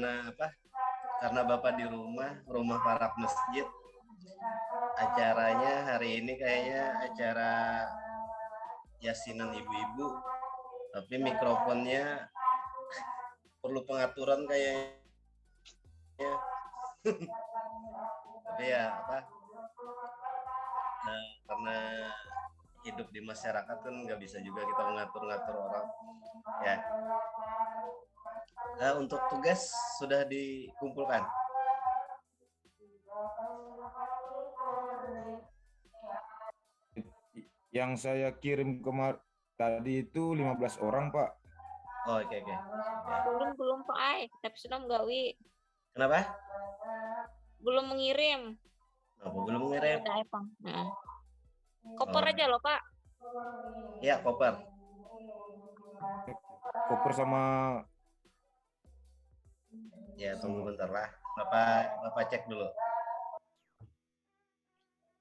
karena apa? Karena Bapak di rumah parak masjid. Acaranya hari ini kayaknya acara yasinan ibu-ibu, tapi mikrofonnya perlu pengaturan kayaknya. Tapi ya apa? Karena hidup di masyarakat kan nggak bisa juga kita mengatur-ngatur orang. Ya. Untuk tugas sudah dikumpulkan. Yang saya kirim tadi itu 15 orang, Pak. Oh, oke. Belum Pak, tapi sudah menggawi. Kenapa? Belum mengirim. Apa belum mengirim? Nah. Koper aja loh, Pak. Ya, koper. Koper sama. Ya, tunggu bentar lah. Bapak cek dulu.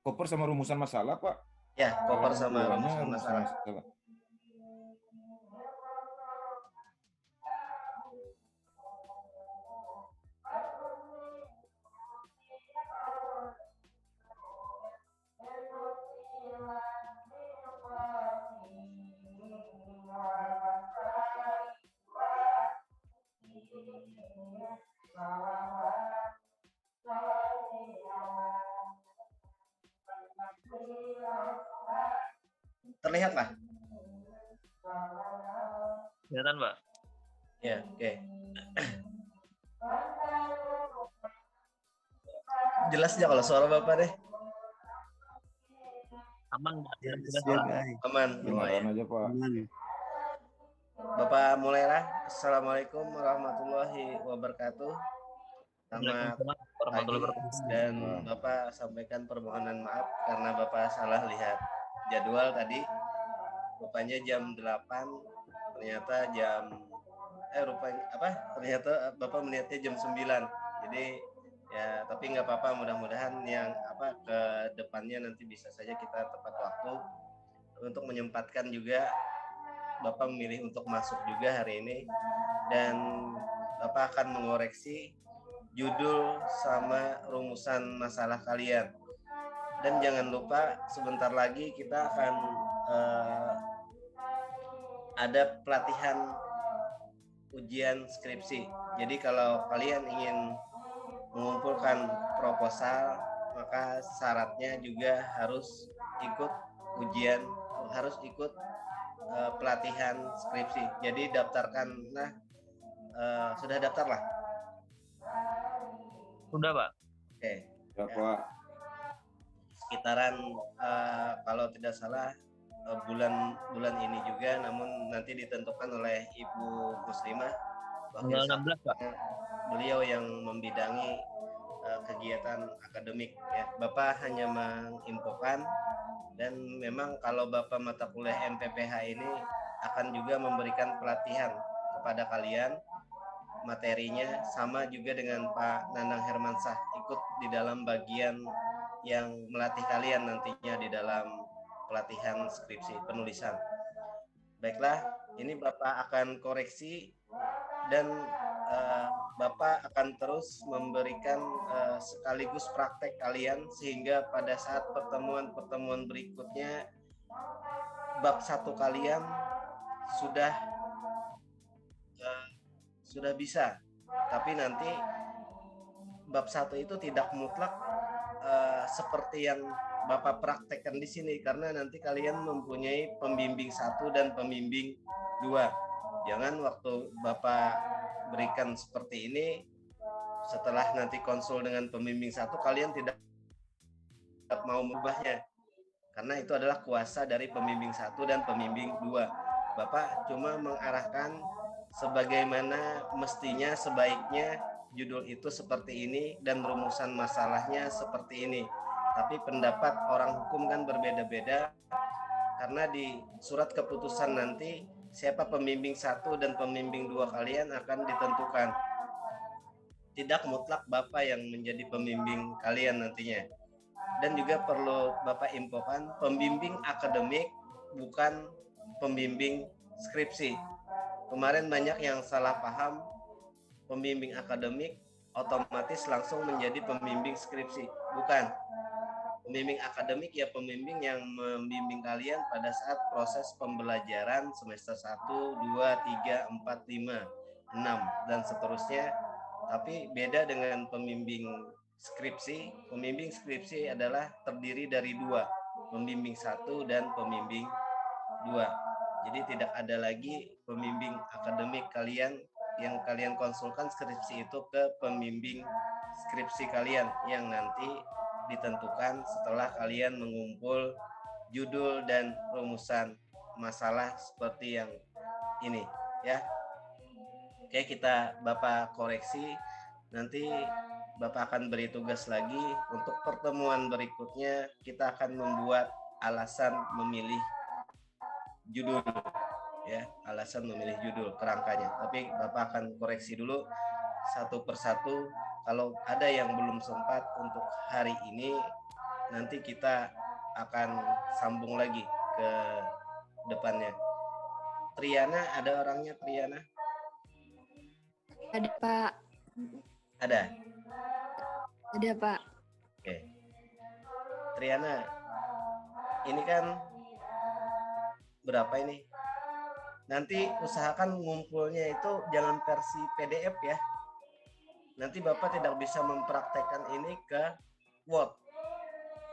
Koper sama rumusan masalah, Pak. Ya, koper sama rumusan masalah. Terlihat lah. Kelihatan, Pak. Ya, oke. Jelas aja kalau suara Bapak deh. Aman, Pak. Aman. Lumayan aja, Pak. Bapak mulailah. Assalamualaikum warahmatullahi wabarakatuh. Selamat pagi dan Bapak sampaikan permohonan maaf karena Bapak salah lihat jadwal tadi. Rupanya jam 8, ternyata ternyata Bapak melihatnya jam 9. Jadi ya, tapi nggak apa-apa, mudah-mudahan yang ke depannya nanti bisa saja kita tepat waktu untuk menyempatkan juga. Bapak memilih untuk masuk juga hari ini dan Bapak akan mengoreksi judul sama rumusan masalah kalian. Dan jangan lupa sebentar lagi kita akan ada pelatihan ujian skripsi. Jadi kalau kalian ingin mengumpulkan proposal, maka syaratnya juga harus ikut ujian, harus ikut pelatihan skripsi. Jadi daftarkan. Sudah daftar lah? Sudah, Pak. Oke. Ya, Pak. Sekitaran kalau tidak salah bulan ini juga, namun nanti ditentukan oleh Ibu Muslimah. Tanggal 16, Pak. Beliau yang membidangi kegiatan akademik. Ya, Bapak hanya menginfokan, dan memang kalau Bapak mata kuliah MPPH ini akan juga memberikan pelatihan kepada kalian. Materinya sama juga dengan Pak Nanang Hermansah, ikut di dalam bagian yang melatih kalian nantinya di dalam pelatihan skripsi penulisan. Baiklah, ini Bapak akan koreksi dan Bapak akan terus memberikan sekaligus praktek kalian, sehingga pada saat pertemuan berikutnya bab 1 kalian sudah bisa. Tapi nanti bab 1 itu tidak mutlak seperti yang Bapak praktekkan di sini, karena nanti kalian mempunyai pembimbing 1 dan pembimbing 2. Jangan waktu Bapak berikan seperti ini, setelah nanti konsul dengan pembimbing 1 kalian tidak mau mengubahnya, karena itu adalah kuasa dari pembimbing 1 dan pembimbing 2. Bapak cuma mengarahkan sebagaimana mestinya, sebaiknya judul itu seperti ini dan rumusan masalahnya seperti ini. Tapi pendapat orang hukum kan berbeda-beda, karena di surat keputusan nanti siapa pembimbing 1 dan pembimbing 2 kalian akan ditentukan. Tidak mutlak Bapak yang menjadi pembimbing kalian nantinya. Dan juga perlu Bapak infokan, pembimbing akademik bukan pembimbing skripsi. Kemarin banyak yang salah paham pembimbing akademik otomatis langsung menjadi pembimbing skripsi. Bukan. Pembimbing akademik ya pembimbing yang membimbing kalian pada saat proses pembelajaran semester 1, 2, 3, 4, 5, 6 dan seterusnya. Tapi beda dengan pembimbing skripsi. Pembimbing skripsi adalah terdiri dari dua, pembimbing 1 dan pembimbing 2. Jadi tidak ada lagi pembimbing akademik kalian yang kalian konsulkan skripsi itu ke pembimbing skripsi kalian yang nanti ditentukan setelah kalian mengumpul judul dan rumusan masalah seperti yang ini ya. Oke, kita Bapak koreksi, nanti Bapak akan beri tugas lagi untuk pertemuan berikutnya. Kita akan membuat alasan memilih judul ya, alasan memilih judul kerangkanya. Tapi Bapak akan koreksi dulu satu persatu. Kalau ada yang belum sempat untuk hari ini, nanti kita akan sambung lagi ke depannya. Triana, ada orangnya Triana? Ada Pak, Ada. ada Pak. Oke. Triana, ini kan berapa ini? Nanti usahakan ngumpulnya itu jangan versi PDF ya. Nanti Bapak tidak bisa mempraktekkan ini ke Word.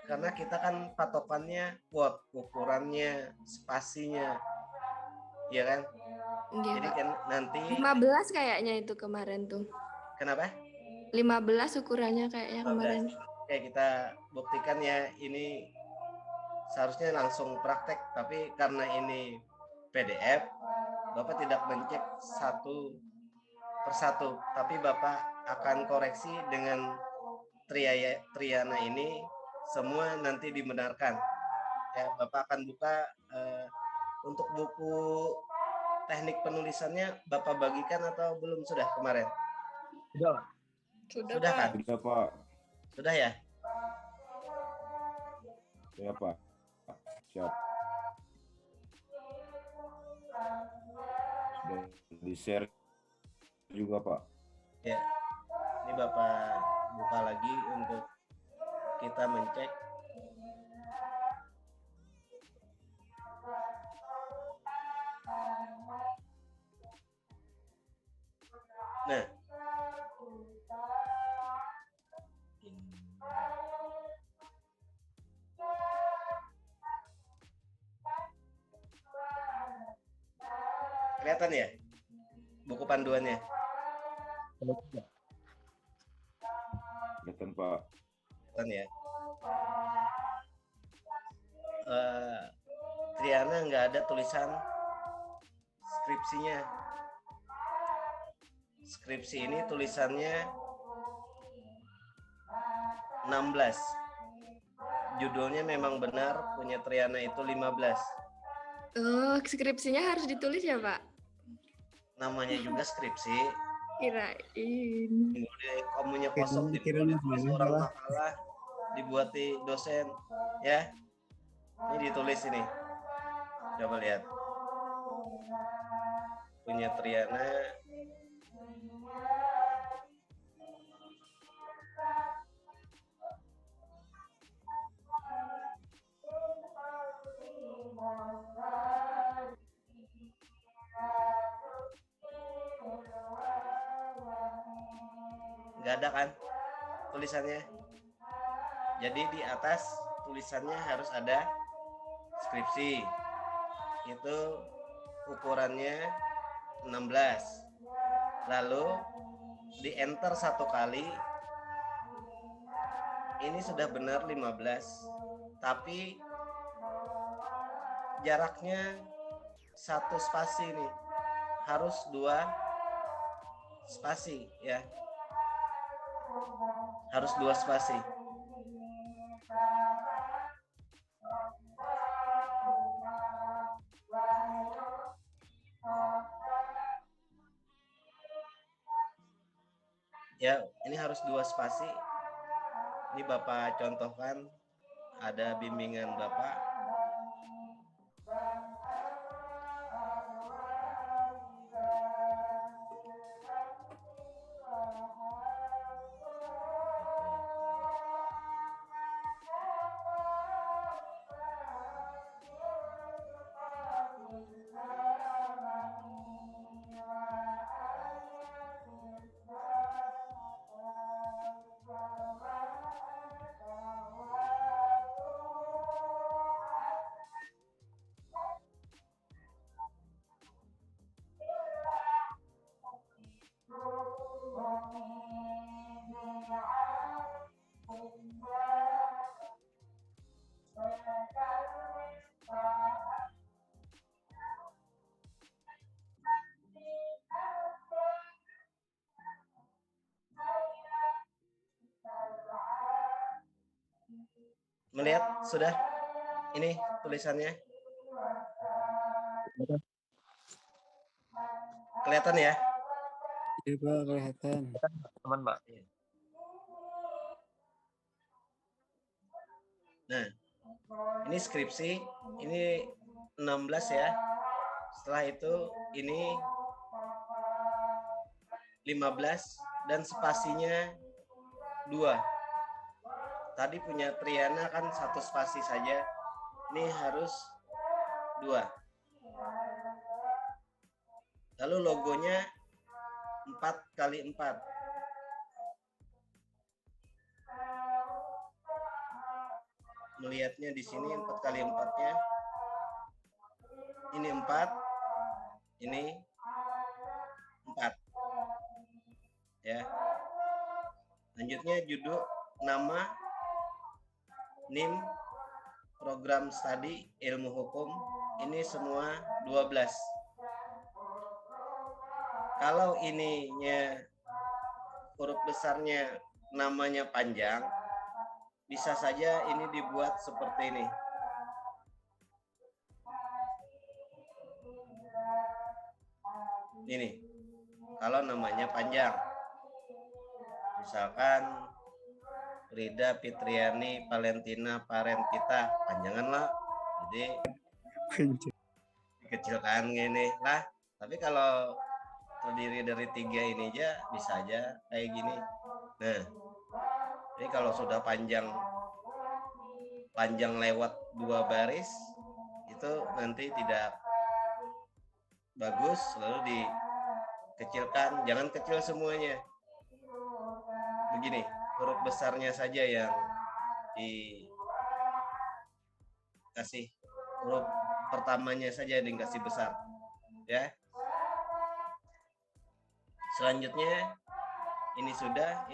Karena kita kan patokannya Word, ukurannya, spasinya. Iya kan? Iya, Jadi Pak. kan nanti 15 kayaknya itu kemarin tuh. kenapa? 15 ukurannya kayaknya 15. kemarin. Oke, kita buktikan ya, ini seharusnya langsung praktek, tapi karena ini PDF, Bapak tidak mencek satu persatu, tapi Bapak akan koreksi dengan Triana ini, semua nanti dibenarkan. Ya, Bapak akan buka untuk buku teknik penulisannya Bapak bagikan atau belum sudah kemarin? Sudah. Sudah kan? Sudah Pak. Sudah ya? Ya Pak. Siap. Sudah di-share juga Pak. Ya. Ini Bapak buka lagi untuk kita mencek. Nah, kelihatan ya buku panduannya? Kelihatan Pak. Kelihatan ya. Triana nggak ada tulisan skripsinya. Skripsi ini tulisannya 16. Judulnya memang benar punya Triana itu 15. Oh, skripsinya harus ditulis ya, Pak? Namanya juga skripsi. Kirain. Kamunya kosong ditulis orang makalah dibuati dosen ya. Ini ditulis ini. Coba lihat. Punya Triana. Nggak ada kan tulisannya. Jadi di atas tulisannya harus ada skripsi. Itu ukurannya 16. Lalu di enter satu kali. Ini sudah benar 15. Tapi jaraknya satu spasi nih. Harus 2 spasi ya. Harus 2 spasi. Ya, ini harus 2 spasi. Ini Bapak contohkan, ada bimbingan Bapak. Melihat sudah ini tulisannya? Kelihatan ya? Iya Pak, kelihatan. Teman, Pak. Nah, ini skripsi, ini 16 ya. Setelah itu ini 15 dan spasinya 2. Tadi punya Triana kan 1 spasi saja. Ini harus 2. Lalu logonya 4x4. Melihatnya di sini 4x4-nya. Ini 4. Ini 4. Ya. Lanjutnya judul, nama, NIM, program studi, ilmu hukum. Ini semua 12. Kalau ininya huruf besarnya namanya panjang, bisa saja ini dibuat seperti ini. Ini kalau namanya panjang, misalkan Rida Fitriani Valentina Parentita, panjangan lah, jadi dikecilkan gini lah. Tapi kalau terdiri dari 3 ini aja bisa aja kayak gini. Nah, jadi kalau sudah panjang lewat 2 baris itu nanti tidak bagus, lalu dikecilkan. Jangan kecil semuanya. Begini, huruf besarnya saja yang dikasih, huruf pertamanya saja yang dikasih besar, ya. Selanjutnya ini sudah,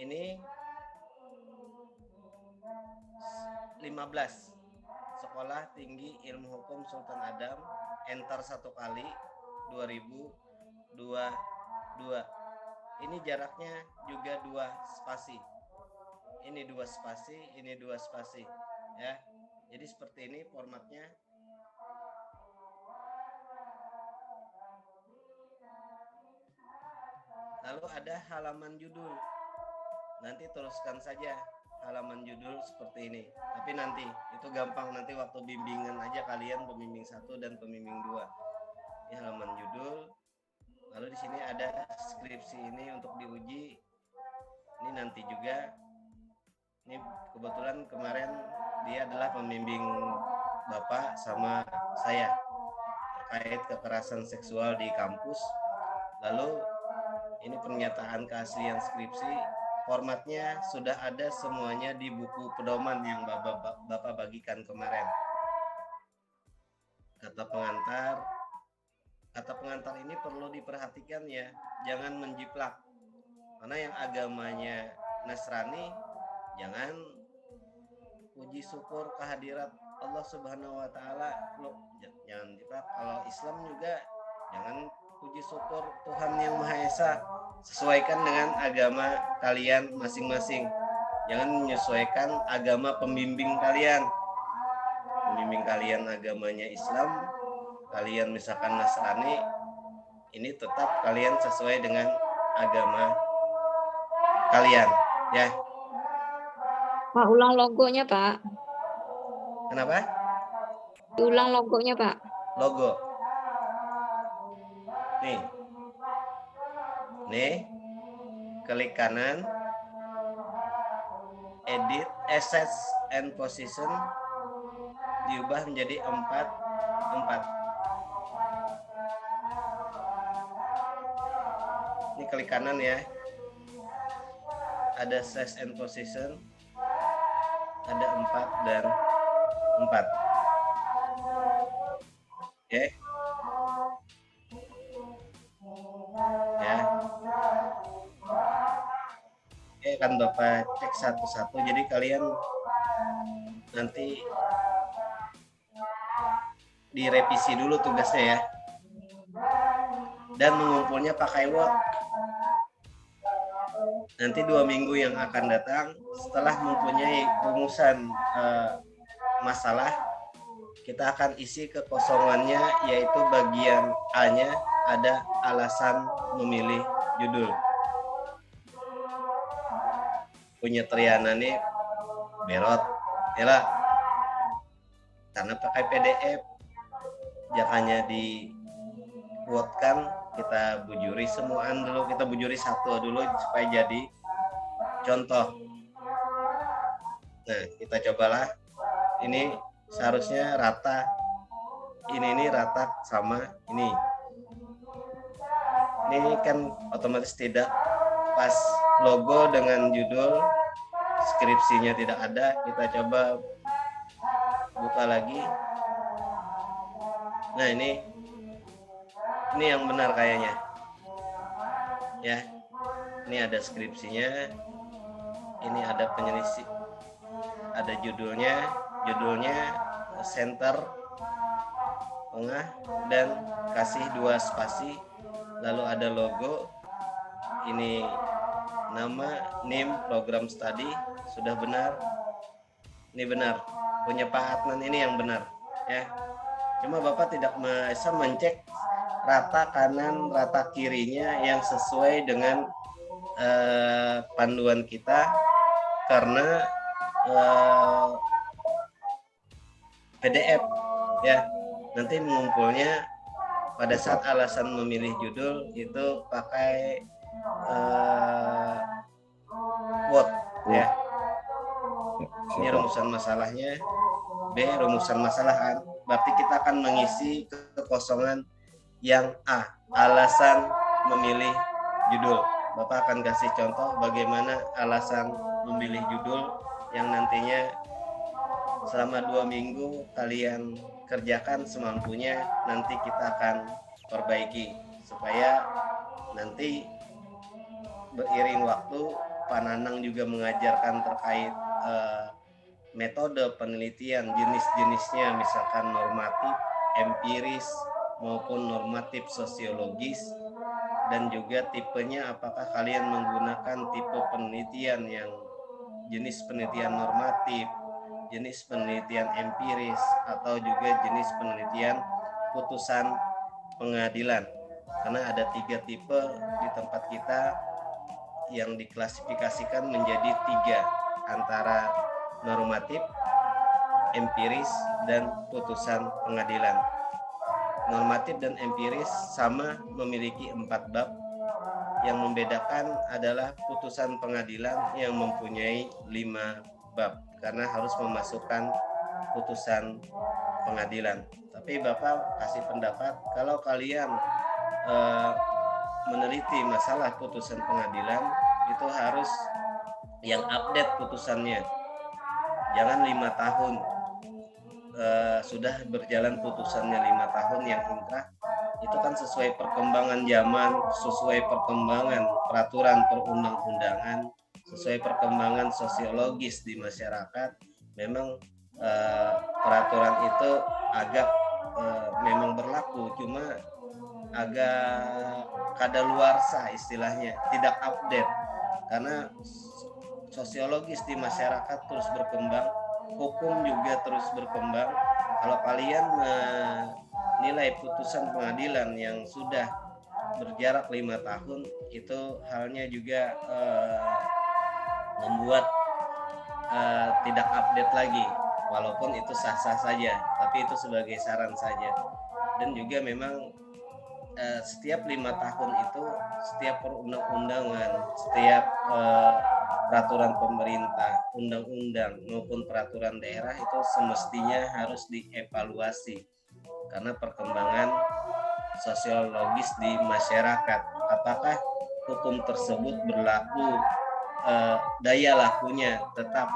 ini 15. Sekolah Tinggi Ilmu Hukum Sultan Adam, enter 1 kali, 2022. Ini jaraknya juga 2 spasi. Ini 2 spasi, ini 2 spasi, ya. Jadi seperti ini formatnya. Lalu ada halaman judul. Nanti teruskan saja halaman judul seperti ini. Tapi nanti itu gampang, nanti waktu bimbingan aja kalian, pembimbing 1 dan pembimbing 2. Ini halaman judul. Lalu di sini ada skripsi ini untuk diuji. Ini nanti juga. Ini kebetulan kemarin dia adalah pembimbing Bapak sama saya terkait kekerasan seksual di kampus. Lalu ini pernyataan keaslian skripsi. Formatnya sudah ada semuanya di buku pedoman yang Bapak bagikan kemarin. Kata pengantar ini perlu diperhatikan ya, jangan menjiplak. Karena yang agamanya Nasrani, jangan puji syukur kehadirat Allah Subhanahu wa taala, jangan jiplak. Kalau Islam juga jangan puji syukur Tuhan yang Maha Esa. Sesuaikan dengan agama kalian masing-masing. Jangan menyesuaikan agama pembimbing kalian. Pembimbing kalian agamanya Islam, kalian misalkan Nasrani, ini tetap kalian sesuai dengan agama kalian, ya. Pak, ulang logonya, Pak. Kenapa? Diulang logonya, Pak. Logo. Nih, klik kanan, edit, assets and position, diubah menjadi 4. Ini klik kanan ya. Ada size and position, ada 4 dan 4. Oke. Ya. akan Bapak cek satu-satu. Jadi kalian nanti direvisi dulu tugasnya ya. Dan mengumpulnya pakai Word. Nanti 2 minggu yang akan datang setelah mempunyai rumusan masalah, kita akan isi kekosongannya, yaitu bagian A-nya ada alasan memilih judul. Punya Triana nih berot, ya karena pakai PDF, jangannya di quote-kan, kita bujuri semuaan dulu, kita bujuri satu dulu supaya jadi contoh. Nah, kita cobalah. Ini seharusnya rata. Ini rata sama ini. Ini kan otomatis tidak pas, logo dengan judul skripsinya tidak ada. Kita coba buka lagi. Nah, ini yang benar kayaknya. Ya. Ini ada skripsinya. Ini ada penyelisih. Ada judulnya center tengah dan kasih 2 spasi, lalu ada logo, ini nama, NIM, program studi, sudah benar. Ini benar, punya Pak Adnan ini yang benar ya. Cuma Bapak tidak bisa mencek rata kanan, rata kirinya yang sesuai dengan panduan kita, karena PDF ya. Nanti mengumpulnya pada saat alasan memilih judul itu pakai Word ya. Ini rumusan masalahnya. B, rumusan masalah. Berarti kita akan mengisi kekosongan yang A, alasan memilih judul. Bapak akan kasih contoh bagaimana alasan memilih judul yang nantinya selama 2 minggu kalian kerjakan semampunya. Nanti kita akan perbaiki supaya nanti beriring waktu Pak Nanang juga mengajarkan terkait metode penelitian, jenis-jenisnya, misalkan normatif, empiris maupun normatif sosiologis, dan juga tipenya, apakah kalian menggunakan tipe penelitian yang jenis penelitian normatif, jenis penelitian empiris, atau juga jenis penelitian putusan pengadilan. Karena ada 3 tipe di tempat kita yang diklasifikasikan menjadi 3, antara normatif, empiris, dan putusan pengadilan. Normatif dan empiris sama, memiliki 4 bab. Yang membedakan adalah putusan pengadilan yang mempunyai 5 bab, karena harus memasukkan putusan pengadilan. Tapi Bapak kasih pendapat, kalau kalian meneliti masalah putusan pengadilan, itu harus yang update putusannya. Jangan 5 tahun sudah berjalan putusannya 5 tahun yang inkrah. Itu kan sesuai perkembangan zaman, sesuai perkembangan peraturan perundang-undangan, sesuai perkembangan sosiologis di masyarakat. Memang peraturan itu agak memang berlaku, cuma agak kadaluarsa istilahnya, tidak update, karena sosiologis di masyarakat terus berkembang, hukum juga terus berkembang. Kalau kalian menilai putusan pengadilan yang sudah berjarak 5 tahun, itu halnya juga membuat tidak update lagi, walaupun itu sah-sah saja, tapi itu sebagai saran saja. Dan juga memang setiap 5 tahun itu, setiap perundang-undangan, setiap peraturan pemerintah, undang-undang maupun peraturan daerah itu semestinya harus dievaluasi karena perkembangan sosiologis di masyarakat. Apakah hukum tersebut berlaku, daya lakunya tetap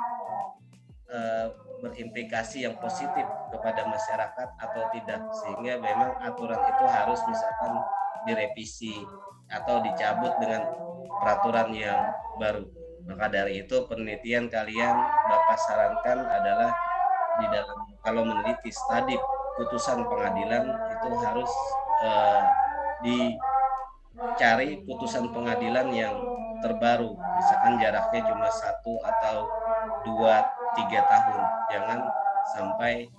berimplikasi yang positif kepada masyarakat atau tidak, sehingga memang aturan itu harus misalkan direvisi atau dicabut dengan peraturan yang baru. Maka dari itu penelitian kalian Bapak sarankan adalah di dalam kalau meneliti studi putusan pengadilan itu harus dicari putusan pengadilan yang terbaru, misalkan jaraknya cuma 1 atau 2-3 tahun, jangan sampai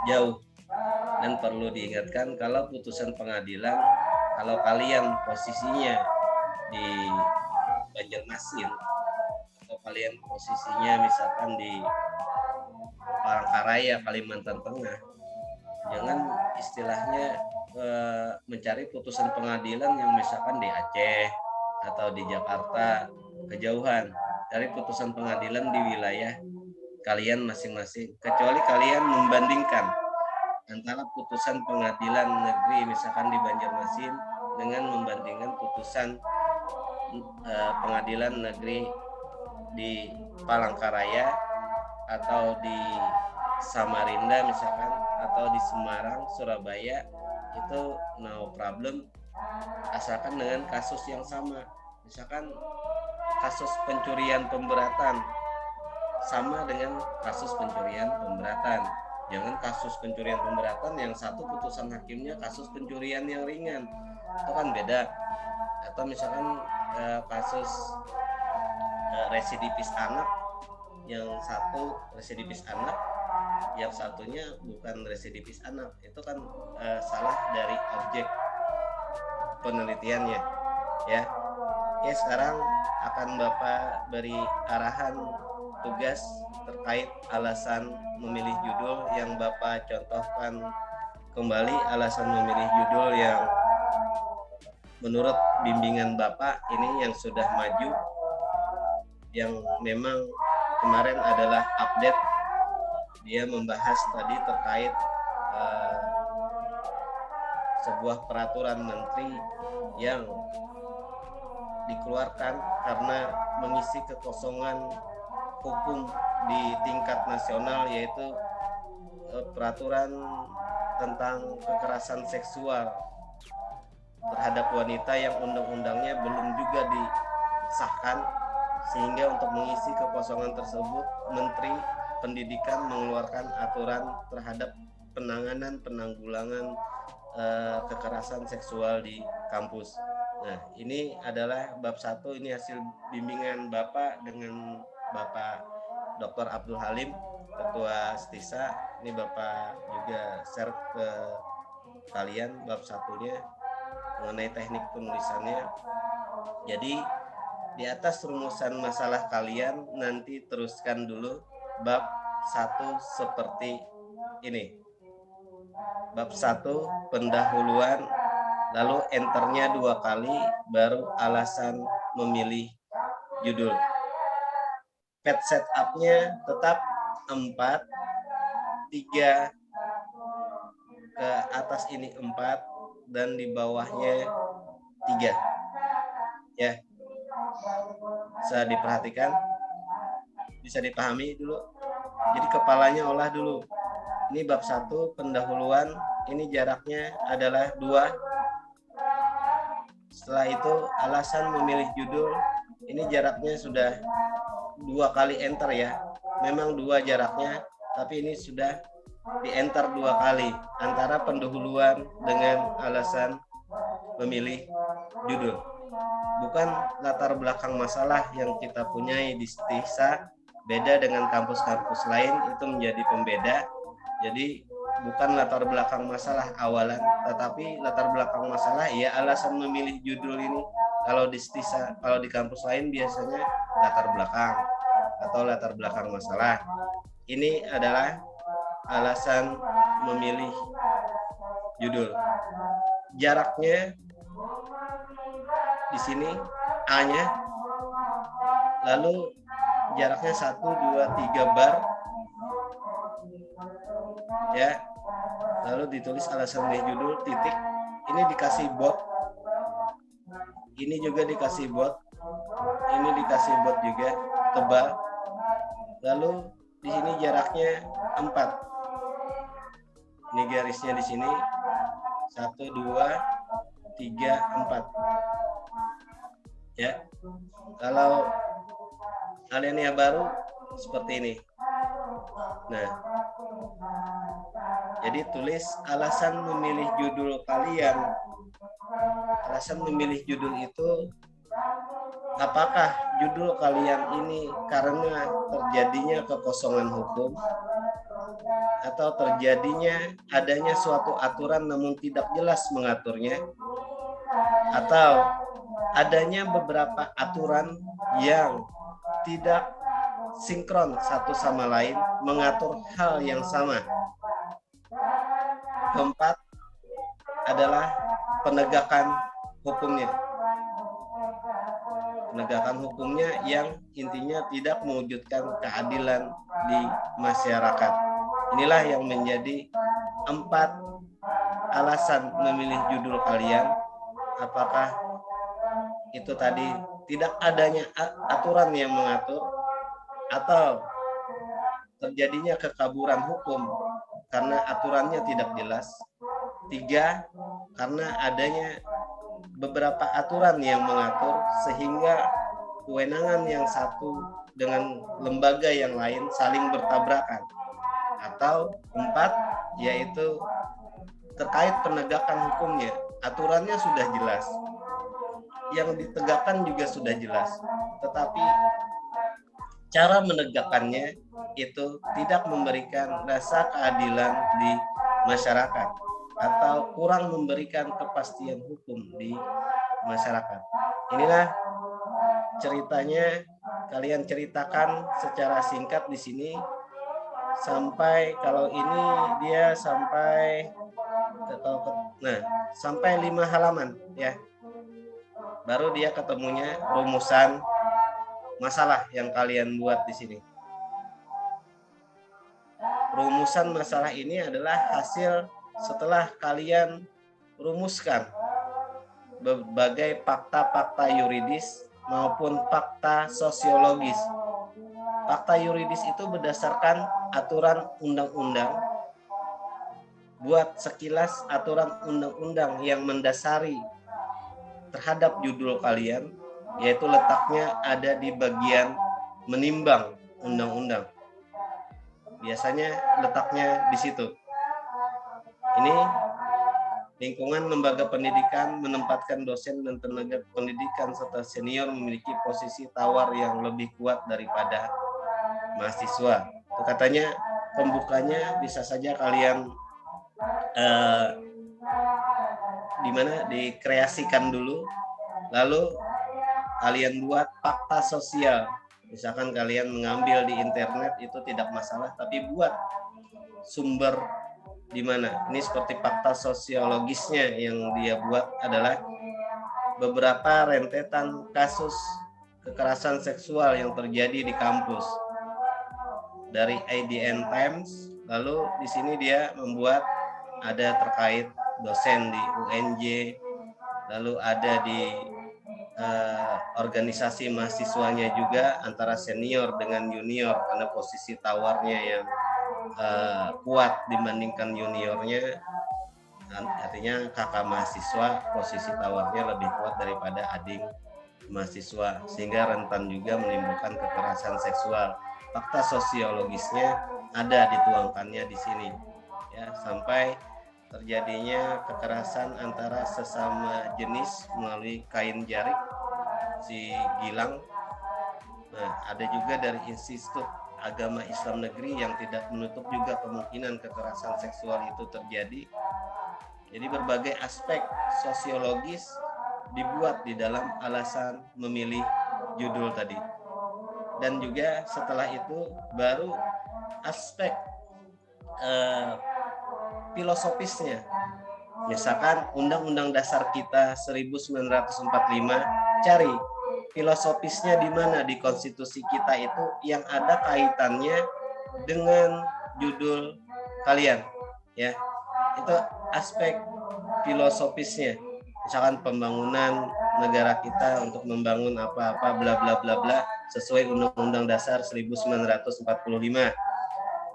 jauh. Dan perlu diingatkan kalau putusan pengadilan, kalau kalian posisinya di Banjarmasin atau kalian posisinya misalkan di Palangkaraya, Kalimantan Tengah, jangan istilahnya mencari putusan pengadilan yang misalkan di Aceh atau di Jakarta, kejauhan. Cari putusan pengadilan di wilayah kalian masing-masing, kecuali kalian membandingkan antara putusan pengadilan negeri misalkan di Banjarmasin dengan membandingkan putusan pengadilan negeri di Palangkaraya atau di Samarinda misalkan, atau di Semarang, Surabaya, itu no problem, asalkan dengan kasus yang sama. Misalkan kasus pencurian pemberatan sama dengan kasus pencurian pemberatan. Jangan kasus pencurian pemberatan yang satu putusan hakimnya kasus pencurian yang ringan, itu kan beda. Atau misalkan kasus residivis anak, yang satu residivis anak, yang satunya bukan residivis anak, itu kan salah dari objek penelitiannya, ya. Oke, sekarang akan Bapak beri arahan tugas terkait alasan memilih judul yang Bapak contohkan kembali alasan memilih judul yang menurut bimbingan Bapak ini yang sudah maju, yang memang kemarin adalah update. Dia membahas tadi terkait sebuah peraturan menteri yang dikeluarkan karena mengisi kekosongan hukum di tingkat nasional, yaitu peraturan tentang kekerasan seksual terhadap wanita yang undang-undangnya belum juga disahkan, sehingga untuk mengisi kekosongan tersebut Menteri Pendidikan mengeluarkan aturan terhadap penanggulangan kekerasan seksual di kampus. Nah, ini adalah bab 1, ini hasil bimbingan Bapak dengan Bapak Dr. Abdul Halim, Ketua Stisa. Ini Bapak juga share ke kalian bab 1-nya mengenai teknik penulisannya. Jadi di atas rumusan masalah kalian nanti teruskan dulu bab 1 seperti ini. Bab 1 pendahuluan, lalu enternya 2 kali, baru alasan memilih judul. Page setupnya tetap 4, 3 ke atas ini 4, dan di bawahnya 3. Ya, bisa diperhatikan, bisa dipahami dulu. Jadi kepalanya olah dulu. Ini bab 1 pendahuluan, ini jaraknya adalah 2. Setelah itu alasan memilih judul, ini jaraknya sudah 2 kali enter ya. Memang 2 jaraknya, tapi ini sudah di enter 2 kali antara pendahuluan dengan alasan memilih judul. Bukan latar belakang masalah yang kita punyai di Stisa, beda dengan kampus-kampus lain, itu menjadi pembeda. Jadi bukan latar belakang masalah awalan, tetapi latar belakang masalah ya alasan memilih judul ini. Kalau di Stisa, kalau di kampus lain biasanya latar belakang atau latar belakang masalah. Ini adalah alasan memilih judul. Jaraknya di sini A-nya, lalu jaraknya 1, 2, 3 bar, ya. Lalu ditulis alasan memilih judul, titik. Ini dikasih bot, ini juga dikasih bot, ini dikasih bot juga tebal. Lalu di sini jaraknya 4. Ini garisnya di sini 1, 2, 3, 4. Ya. Kalau kalian yang baru seperti ini. Nah, jadi tulis alasan memilih judul kalian. Alasan memilih judul itu, apakah judul kalian ini karena terjadinya kekosongan hukum atau terjadinya adanya suatu aturan namun tidak jelas mengaturnya, atau adanya beberapa aturan yang tidak sinkron satu sama lain mengatur hal yang sama. Keempat adalah penegakan hukumnya. Penegakan hukumnya yang intinya tidak mewujudkan keadilan di masyarakat. Inilah yang menjadi 4 alasan memilih judul kalian. Apakah itu tadi tidak adanya aturan yang mengatur, atau terjadinya kekaburan hukum karena aturannya tidak jelas. 3, karena adanya beberapa aturan yang mengatur sehingga kewenangan yang satu dengan lembaga yang lain saling bertabrakan. Atau 4, yaitu terkait penegakan hukumnya, aturannya sudah jelas, yang ditegakkan juga sudah jelas, tetapi cara menegakkannya itu tidak memberikan rasa keadilan di masyarakat atau kurang memberikan kepastian hukum di masyarakat. Inilah ceritanya, kalian ceritakan secara singkat di sini sampai, kalau ini dia sampai sampai 5 halaman ya. Baru dia ketemunya rumusan masalah yang kalian buat di sini. Rumusan masalah ini adalah hasil setelah kalian rumuskan berbagai fakta-fakta yuridis maupun fakta sosiologis. Fakta yuridis itu berdasarkan aturan undang-undang. Buat sekilas aturan undang-undang yang mendasari terhadap judul kalian, yaitu letaknya ada di bagian menimbang undang-undang. Biasanya letaknya di situ. Ini lingkungan lembaga pendidikan menempatkan dosen dan tenaga pendidikan serta senior memiliki posisi tawar yang lebih kuat daripada mahasiswa. Itu katanya pembukanya bisa saja kalian dikreasikan dulu, lalu kalian buat fakta sosial. Misalkan kalian mengambil di internet itu tidak masalah, tapi buat sumber di mana. Ini seperti fakta sosiologisnya yang dia buat adalah beberapa rentetan kasus kekerasan seksual yang terjadi di kampus dari IDN Times. Lalu di sini dia membuat ada terkait dosen di UNJ, lalu ada di organisasi mahasiswanya juga antara senior dengan junior karena posisi tawarnya yang kuat dibandingkan juniornya, artinya kakak mahasiswa posisi tawarnya lebih kuat daripada adik mahasiswa sehingga rentan juga menimbulkan kekerasan seksual. Fakta sosiologisnya ada dituangkannya di sini ya, sampai terjadinya kekerasan antara sesama jenis melalui kain jarik si Gilang. Nah, ada juga dari Institut Agama Islam Negeri yang tidak menutup juga kemungkinan kekerasan seksual itu terjadi. Jadi berbagai aspek sosiologis dibuat di dalam alasan memilih judul tadi. Dan juga setelah itu baru aspek filosofisnya. Misalkan Undang-Undang Dasar kita 1945, cari filosofisnya di mana di konstitusi kita itu yang ada kaitannya dengan judul kalian ya. Itu aspek filosofisnya. Misalkan pembangunan negara kita untuk membangun apa-apa bla bla bla bla sesuai Undang-Undang Dasar 1945.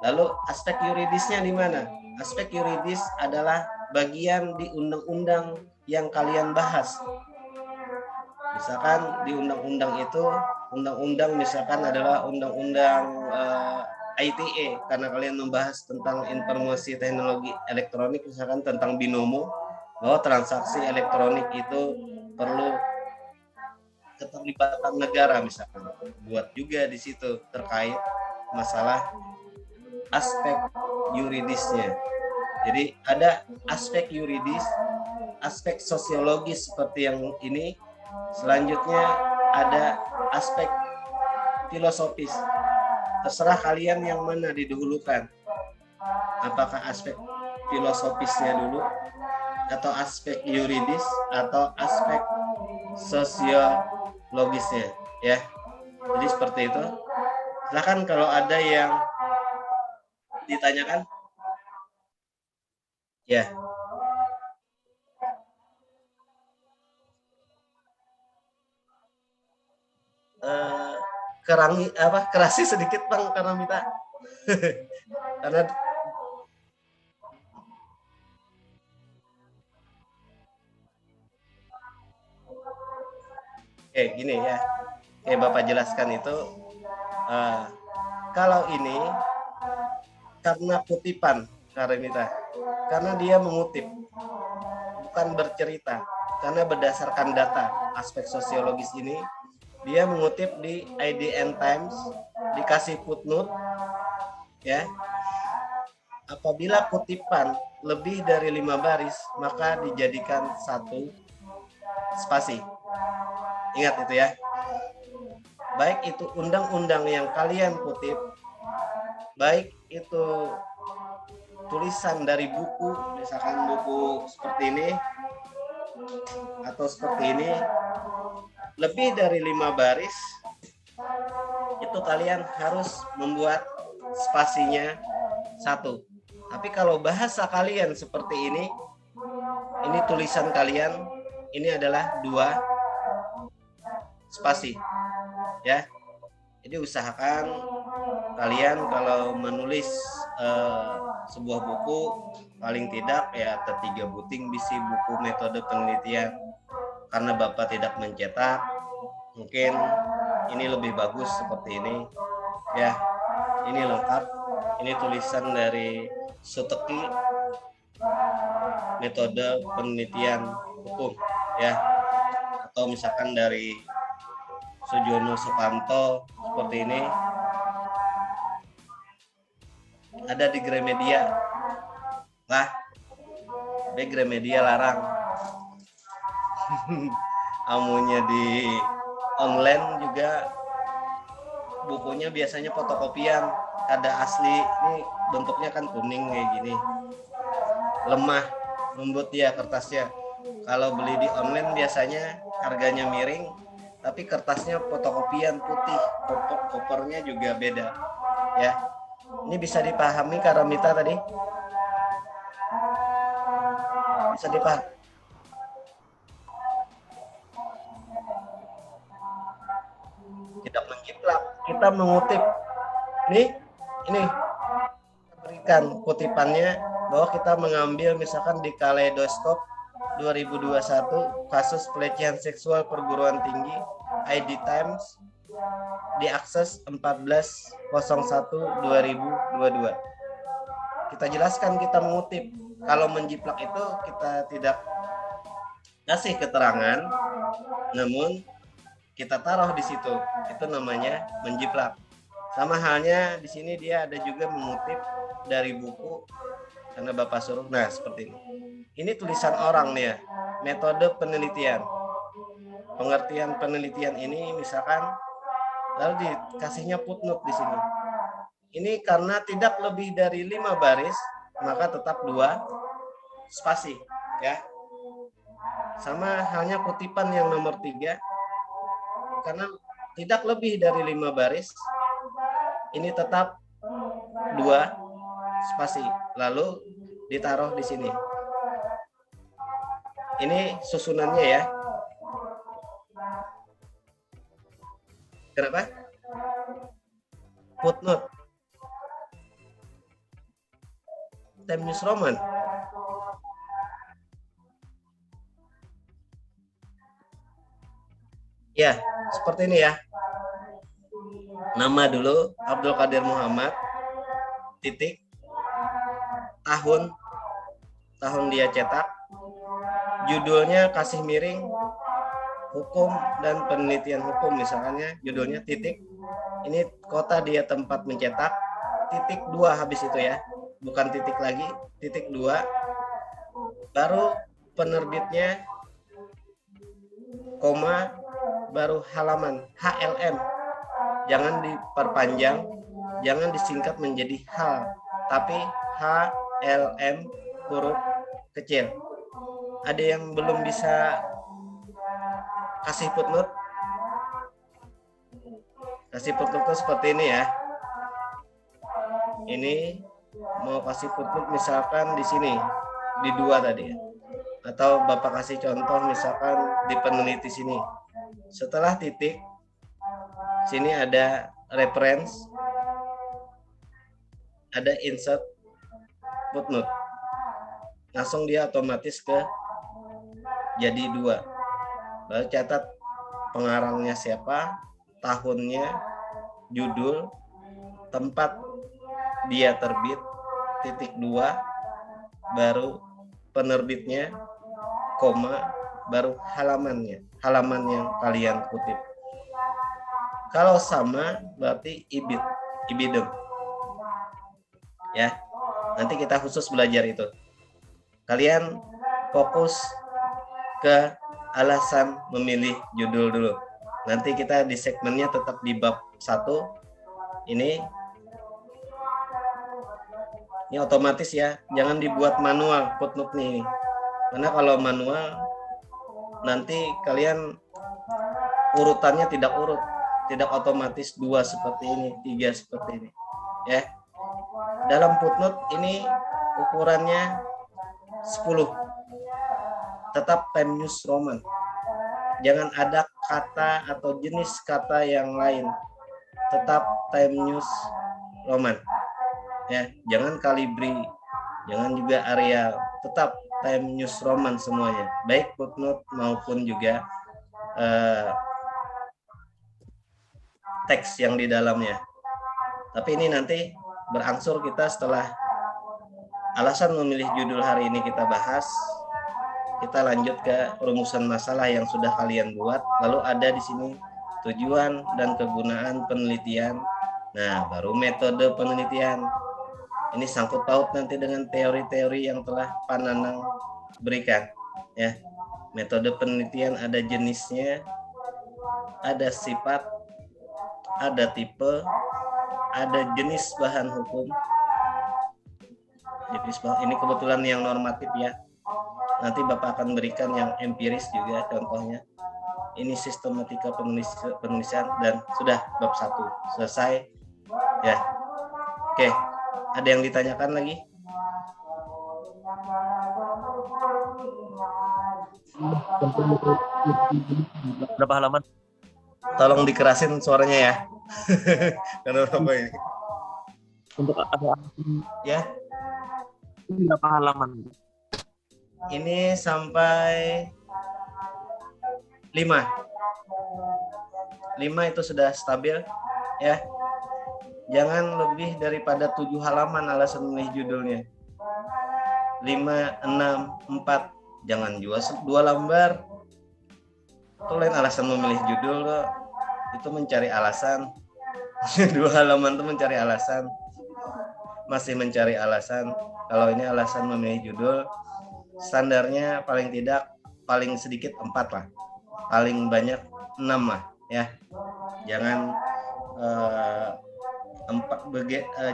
Lalu aspek yuridisnya di mana? Aspek yuridis adalah bagian di undang-undang yang kalian bahas. Misalkan di undang-undang itu, undang-undang misalkan adalah undang-undang ITE, karena kalian membahas tentang informasi teknologi elektronik, misalkan tentang binomo, bahwa transaksi elektronik itu perlu keterlibatan negara, misalkan buat juga di situ terkait masalah aspek yuridisnya. Jadi ada aspek yuridis, aspek sosiologis seperti yang ini. Selanjutnya ada aspek filosofis. Terserah kalian yang mana didahulukan. Apakah aspek filosofisnya dulu, atau aspek yuridis, atau aspek sosiologisnya, ya. Jadi seperti itu. Silakan kalau ada yang ditanyakan. Ya. Kerasi sedikit Bang karena minta. Karena gini ya. Bapak jelaskan itu kalau ini karena kutipan Karenita, karena dia mengutip, bukan bercerita, karena berdasarkan data aspek sosiologis ini, dia mengutip di IDN Times, dikasih footnote, ya. Apabila kutipan lebih dari 5 baris, maka dijadikan 1 spasi. Ingat itu ya. Baik itu undang-undang yang kalian kutip, baik itu tulisan dari buku, misalkan buku seperti ini atau seperti ini, lebih dari 5 baris, itu kalian harus membuat spasinya 1. Tapi kalau bahasa kalian seperti ini tulisan kalian ini adalah 2 spasi, ya. Jadi usahakan kalian kalau menulis sebuah buku, paling tidak ya T3 buting bisi buku metode penelitian. Karena Bapak tidak mencetak, mungkin ini lebih bagus seperti ini, ya. Ini lengkap, ini tulisan dari Suteki, metode penelitian hukum, ya. Atau misalkan dari Sujono Sukanto seperti ini, ada di Gramedia. Lah, tapi Gramedia larang. Amunya di online juga bukunya biasanya fotokopian, ada asli. Ini bentuknya kan kuning kayak gini, lemah, lembut ya kertasnya. Kalau beli di online biasanya harganya miring, tapi kertasnya fotokopian putih, kopernya juga beda, ya. Ini bisa dipahami Karamita tadi? Bisa dipahami? Tidak menjiplak, kita mengutip. Ini berikan kutipannya bahwa kita mengambil misalkan di Kaleidoskop 2021 kasus pelecehan seksual perguruan tinggi, ID Times, diakses 14.01.2022. Kita jelaskan kita mengutip. Kalau menjiplak itu kita tidak kasih keterangan, namun kita taruh di situ. Itu namanya menjiplak. Sama halnya di sini dia ada juga mengutip dari buku karena Bapak suruh. Nah, seperti ini. Ini tulisan orang nih ya. Metode penelitian. Pengertian penelitian ini misalkan lalu dikasihnya footnote di sini. Ini karena tidak lebih dari 5 baris, maka tetap 2 spasi, ya. Sama halnya kutipan yang nomor 3, karena tidak lebih dari 5 baris, ini tetap 2 spasi, lalu ditaruh di sini. Ini susunannya ya. Kenapa? Footnote. Time News Roman. Ya, seperti ini ya. Nama dulu Abdul Qadir Muhammad, titik, tahun dia cetak, judulnya kasih miring, hukum dan penelitian hukum misalnya, judulnya titik, ini kota dia tempat mencetak, titik 2 habis itu ya, bukan titik lagi, titik 2, baru penerbitnya, koma, baru halaman, HLM, jangan diperpanjang, jangan disingkat menjadi H, tapi HLM huruf kecil. Ada yang belum bisa kasih footnote? Kasih footnote seperti ini ya. Ini mau kasih footnote misalkan di sini, di 2 tadi ya. Atau Bapak kasih contoh misalkan di peneliti sini. Setelah titik, sini ada reference, ada insert footnote. Langsung dia otomatis ke jadi 2. Lalu catat pengarangnya siapa, tahunnya, judul, tempat dia terbit, titik 2, baru penerbitnya, koma, baru halamannya, halaman yang kalian kutip. Kalau sama berarti ibidem. Ya, nanti kita khusus belajar itu. Kalian fokus ke alasan memilih judul dulu. Nanti kita di segmennya tetap di bab 1. Ini otomatis ya, jangan dibuat manual footnote nih. Karena kalau manual nanti kalian urutannya tidak otomatis 2 seperti ini, 3 seperti ini. Ya. Dalam footnote ini ukurannya 10. Tetap Times New Roman. Jangan ada kata atau jenis kata yang lain. Tetap Times New Roman. Ya, jangan Calibri, jangan juga Arial. Tetap Times New Roman semuanya. Baik footnote maupun juga teks yang di dalamnya. Tapi ini nanti berangsur kita setelah alasan memilih judul hari ini kita bahas. Kita lanjut ke rumusan masalah yang sudah kalian buat. Lalu ada di sini tujuan dan kegunaan penelitian. Nah, baru metode penelitian. Ini sangkut paut nanti dengan teori-teori yang telah Pak Nanang berikan. Ya, metode penelitian ada jenisnya, ada sifat, ada tipe, ada jenis bahan hukum. Ini kebetulan yang normatif ya. Nanti Bapak akan berikan yang empiris juga contohnya. Ini sistematika penulisan dan sudah bab 1 selesai ya. Oke, ada yang ditanyakan lagi? Berapa halaman? Tolong dikerasin suaranya ya. Karena apa ini? Untuk ada Ya, berapa halaman? ini sampai 5. 5 itu sudah stabil ya. Jangan lebih daripada 7 halaman alasan memilih judulnya. 5, 6, 4. Jangan juga 2 lembar. Itu lain alasan memilih judul loh. Itu mencari alasan. 2 halaman itu mencari alasan. Masih mencari alasan. Kalau ini alasan memilih judul, standarnya paling tidak paling sedikit 4 lah. Paling banyak 6 lah ya. Jangan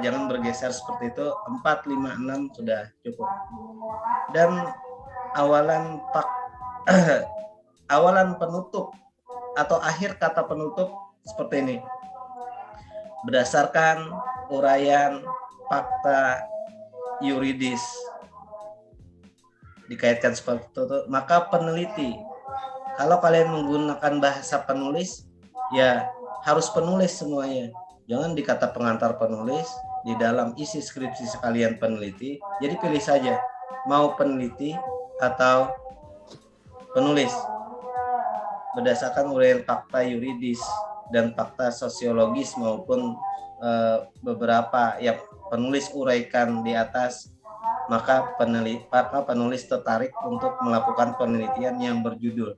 jangan bergeser seperti itu. 4, 5, 6 sudah cukup. Dan awalan penutup atau akhir kata penutup seperti ini. Berdasarkan uraian fakta yuridis, dikaitkan seperti itu, maka peneliti, kalau kalian menggunakan bahasa penulis ya harus penulis semuanya. Jangan dikata pengantar penulis, di dalam isi skripsi sekalian peneliti. Jadi pilih saja mau peneliti atau penulis. berdasarkan uraian fakta yuridis dan fakta sosiologis maupun beberapa yang penulis uraikan di atas, maka penulis tertarik untuk melakukan penelitian yang berjudul.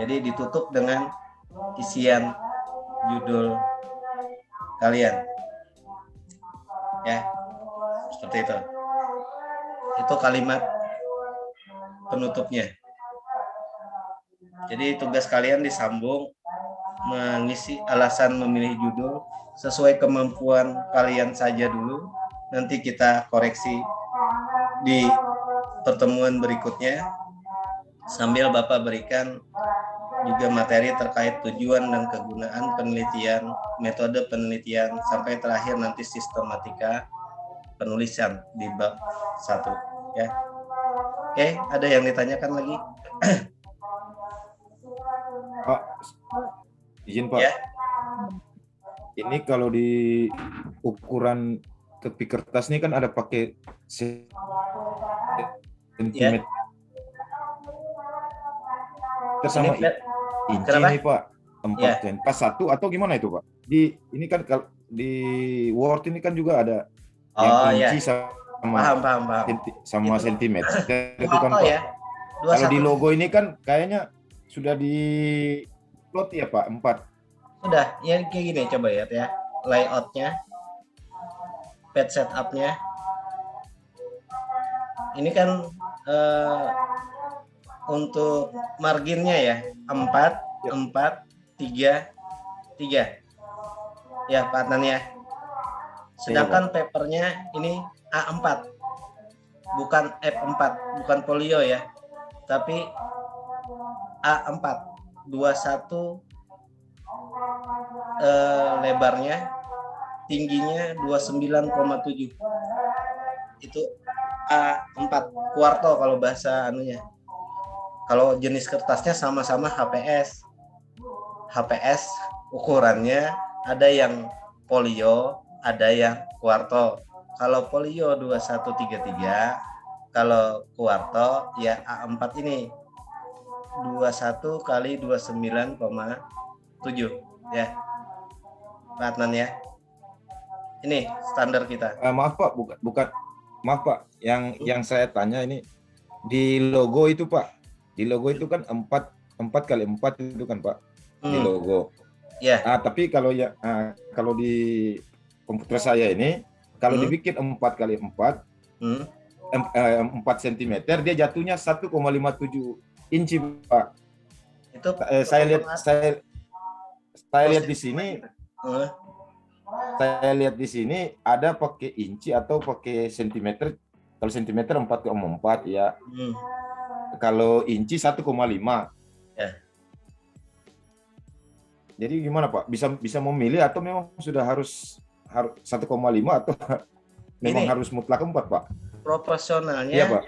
Jadi ditutup dengan isian judul kalian. Ya, seperti itu. Itu kalimat penutupnya. Jadi tugas kalian disambung mengisi alasan memilih judul sesuai kemampuan kalian saja dulu. Nanti kita koreksi di pertemuan berikutnya sambil Bapak berikan juga materi terkait tujuan dan kegunaan penelitian, metode penelitian, sampai terakhir nanti sistematika penulisan di bab 1 ya. Oke, ada yang ditanyakan lagi? Pak, izin Pak. Ya. Ini kalau di ukuran tepi kertas ini kan ada pakai sentimeter sama Ini, inci kenapa? nih Pak. 4 Ya. cm. Pas 1 atau gimana itu Pak? Di ini kan di Word ini kan juga ada Oh yang ya, inci paham. sama Itu sentimeter. Itu kan foto Pak. ya. Kalau di 21. logo ini kan kayaknya sudah di plot ya Pak, 4. Sudah, ya kayak gini coba ya, layoutnya, page setupnya. Ini kan untuk marginnya ya 4, 3, 3. Ya Pak Adnan ya. Sedangkan papernya ini A4, bukan F4, bukan folio ya, tapi A4, 21 lebarnya, tingginya 29,7. Itu A4 kuarto kalau bahasa anunya. Kalau jenis kertasnya sama-sama HPS. HPS ukurannya ada yang folio, ada yang kuarto. Kalau folio 2133, kalau kuarto ya A4 ini 21 kali 29,7 ya. Pak Adnan ya. Ini standar kita. Maaf Pak, bukan. Maaf Pak, yang saya tanya ini di logo itu Pak. Di logo itu kan 4 kali 4 itu kan Pak. Di logo. Ya. Tapi kalau kalau di komputer saya ini kalau dibikin 4 kali 4 4 cm dia jatuhnya 1,57 inci Pak. Itu saya lihat di sini. Saya lihat di sini ada pakai inci atau pakai sentimeter. Kalau sentimeter 4,4 ya. Kalau inci 1,5. Ya. Jadi gimana Pak? Bisa memilih atau memang sudah harus 1,5 atau memang harus mutlak 4 Pak? Proporsionalnya. Iya Pak.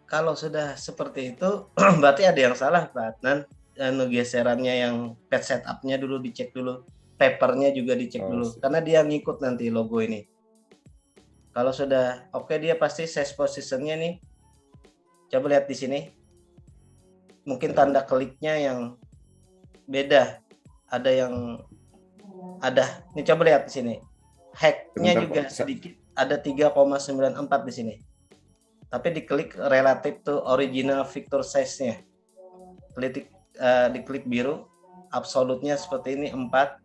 Kalau sudah seperti itu berarti ada yang salah Pak Adnan. Geserannya yang page setupnya dulu dicek dulu. Papernya juga dicek dulu. Karena dia ngikut nanti logo ini. Kalau sudah oke, dia pasti size positionnya nih. Coba lihat di sini. Mungkin tanda kliknya yang beda. Ada yang Nih coba lihat di sini. Hacknya juga sedikit. Ada 3,94 di sini. Tapi diklik relative to original vector size-nya. Diklik biru. Absolutnya seperti ini 4.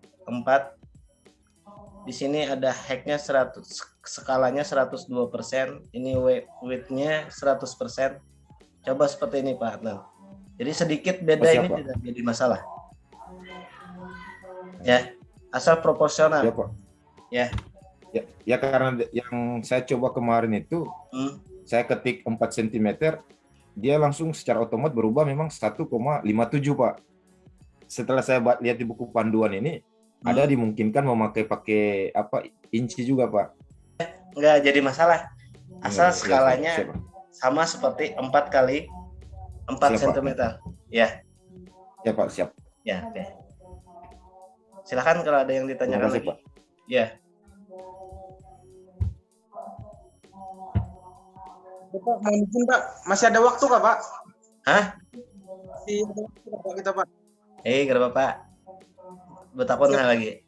Di sini ada hacknya 100, skalanya 102%, ini width-nya 100%. Coba seperti ini Pak Adnan. Jadi sedikit beda ini tidak jadi masalah. Ya, asal proporsional. Ya Pak. Ya karena yang saya coba kemarin itu saya ketik 4 cm, dia langsung secara otomatis berubah memang 1,57 Pak. Setelah saya lihat di buku panduan ini ada dimungkinkan pakai inci juga Pak. Enggak jadi masalah. Asal skalanya sama seperti 4 kali 4 cm. Ya. Ya Pak, siap. Ya, oke. Silakan kalau ada yang ditanyakan lagi. Pak. Ya. Pak, mohon izin Pak, masih ada waktu kah Pak? Hah? Iya, Pak, kita Pak. Kenapa Pak? Betakon Siap. lagi.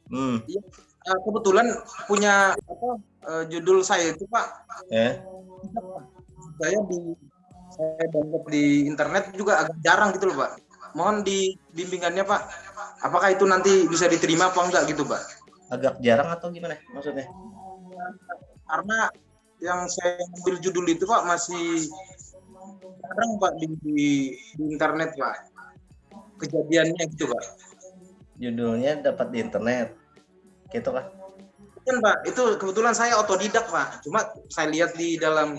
Iya. Kebetulan punya judul saya itu Pak. Ya. Saya download di internet juga agak jarang gitu loh Pak. Mohon dibimbingannya Pak. Apakah itu nanti bisa diterima apa enggak gitu Pak? Agak jarang atau gimana maksudnya? Karena yang saya ambil judul itu Pak masih jarang Pak di internet Pak. Kejadiannya gitu Pak. Judulnya dapat di internet. Gitu kan? Kan Pak, itu kebetulan saya otodidak Pak. Cuma saya lihat di dalam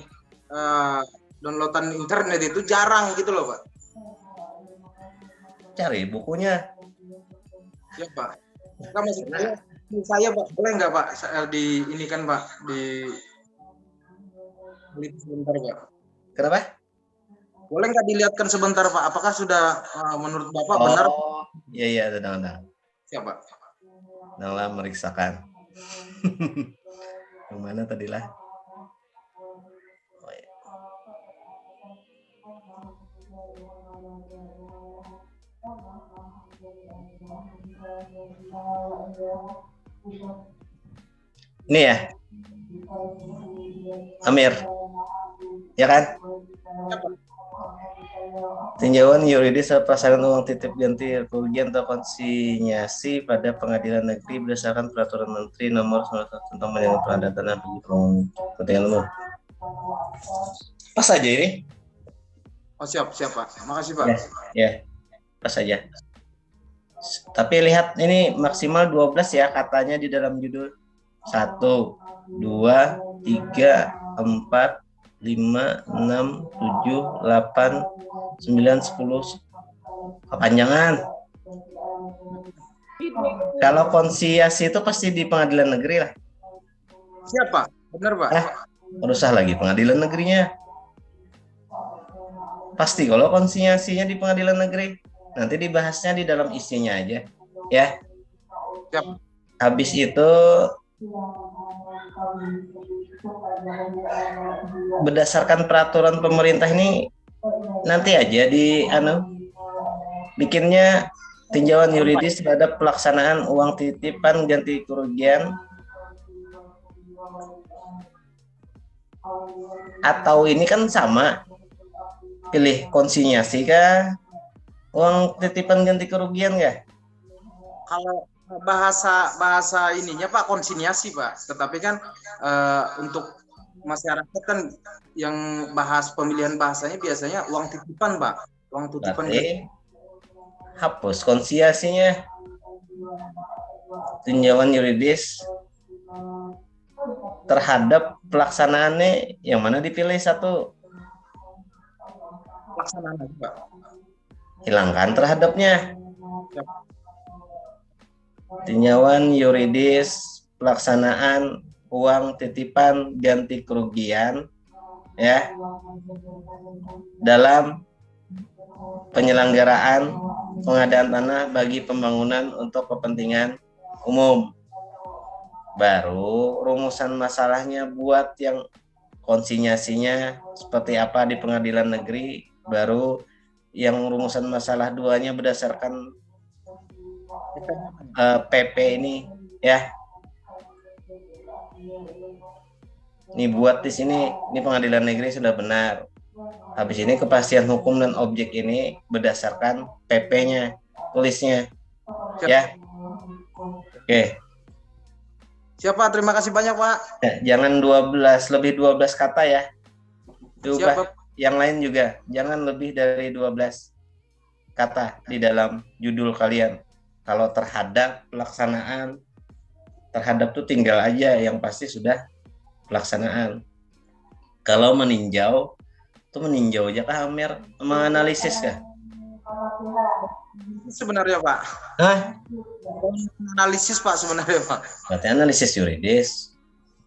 downloadan internet itu jarang gitu loh Pak. Cari bukunya. Ya Pak. Nah, maksud saya Pak, boleh nggak Pak di ini kan Pak di sebentar Pak. Kenapa? Boleh nggak dilihatkan sebentar Pak? Apakah sudah menurut Bapak benar? Iya, tenang. Siap Pak. Nala meriksakan. Yang mana tadilah? Oh, iya. Ini ya, Amir, ya kan? Tinjauan yuridis pasangan uang titip ganti kerugian atau konsinyasi pada pengadilan negeri berdasarkan peraturan Menteri Nomor 19 tentang penyelenggaraan pengadaan dan kepentingan umum. Pas aja ini. Oh siap Pak. Makasih Pak. Ya, pas aja. Tapi lihat ini maksimal 12 ya katanya di dalam judul. 1, 2, 3, 4, 5, 6, 7, 8, 9, 10. Kepanjangan. Kalau konsinyasi itu pasti di pengadilan negeri lah. Siap Pak. Benar Pak. Usah lagi pengadilan negerinya. Pasti kalau konsinyasinya di pengadilan negeri. Nanti dibahasnya di dalam isinya aja. Ya. Siap. Habis itu berdasarkan peraturan pemerintah ini nanti aja bikinnya tinjauan yuridis terhadap pelaksanaan uang titipan ganti kerugian atau ini kan sama pilih konsinyasi kah uang titipan ganti kerugian ya? Kalau bahasa ininya Pak konsinyasi Pak, tetapi kan untuk masyarakat kan yang bahas pemilihan bahasanya biasanya uang titipan Pak, uang titipan. Berarti hapus konsinyasinya, tinjauan yuridis terhadap pelaksanaannya yang mana dipilih satu? Pelaksanaan Pak. Hilangkan terhadapnya. Tinjauan yuridis pelaksanaan uang titipan ganti kerugian ya dalam penyelenggaraan pengadaan tanah bagi pembangunan untuk kepentingan umum. Baru rumusan masalahnya buat yang konsinyasinya seperti apa di pengadilan negeri, baru yang rumusan masalah duanya berdasarkan PP ini ya. Ini buat di sini, ini pengadilan negeri sudah benar. Habis ini kepastian hukum dan objek ini berdasarkan PP-nya, tulisnya. Ya. Oke. Siapa? Terima kasih banyak Pak. Jangan 12, lebih 12 kata ya. Diubah. Siapa? Yang lain juga, jangan lebih dari 12 kata di dalam judul kalian. Kalau terhadap pelaksanaan, terhadap tuh tinggal aja yang pasti sudah pelaksanaan. Kalau meninjau, tuh meninjau aja kah Amir? Menganalisis kah? Sebenarnya Pak. Hah? Analisis Pak sebenarnya Pak. Berarti analisis yuridis.